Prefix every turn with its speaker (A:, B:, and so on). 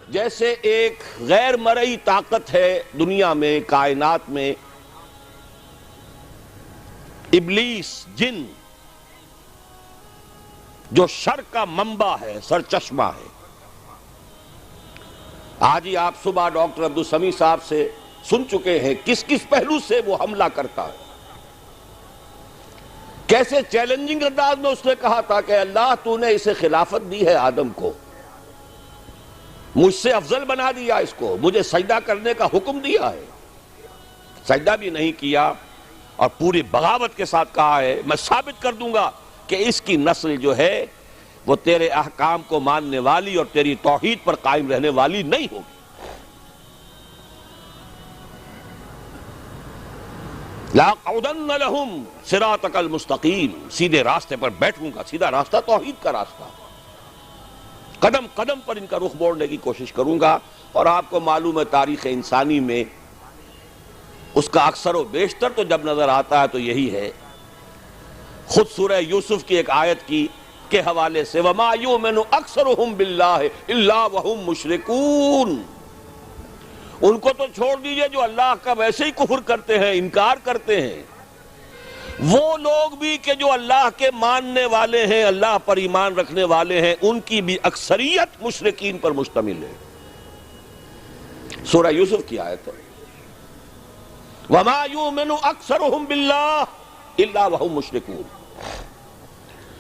A: جیسے ایک غیر مرئی طاقت ہے دنیا میں، کائنات میں، ابلیس، جن، جو شر کا منبع ہے، سرچشمہ ہے۔ آج ہی آپ صبح ڈاکٹر عبدالسمیع صاحب سے سن چکے ہیں کس کس پہلو سے وہ حملہ کرتا ہے، کیسے چیلنجنگ انداز میں اس نے کہا تھا کہ اللہ تو نے اسے خلافت دی ہے آدم کو، مجھ سے افضل بنا دیا اس کو، مجھے سجدہ کرنے کا حکم دیا ہے، سجدہ بھی نہیں کیا، اور پوری بغاوت کے ساتھ کہا ہے میں ثابت کر دوں گا کہ اس کی نسل جو ہے وہ تیرے احکام کو ماننے والی اور تیری توحید پر قائم رہنے والی نہیں ہوگی۔ لَأَقْعُدَنَّ لَهُمْ صِرَاطَكَ الْمُسْتَقِيمَ، سیدھے راستے پر بیٹھوں گا، سیدھا راستہ توحید کا راستہ، قدم قدم پر ان کا رخ موڑنے کی کوشش کروں گا۔ اور آپ کو معلوم ہے تاریخ انسانی میں اس کا اکثر و بیشتر تو جب نظر آتا ہے تو یہی ہے، خود سورہ یوسف کی ایک آیت کے حوالے سے وَمَا يُؤْمِنُ أَكْثَرُهُمْ بِاللَّهِ إِلَّا وَهُمْ مُشْرِكُونَ، ان کو تو چھوڑ دیجئے جو اللہ کا ویسے ہی کفر کرتے ہیں، انکار کرتے ہیں، وہ لوگ بھی کہ جو اللہ کے ماننے والے ہیں، اللہ پر ایمان رکھنے والے ہیں، ان کی بھی اکثریت مشرکین پر مشتمل ہے۔ سورہ یوسف کی آیت ہے وَمَا يُؤْمِنُ أَكْثَرُهُمْ بِاللَّهِ إِلَّا وَهُمْ مُشْرِكُونَ۔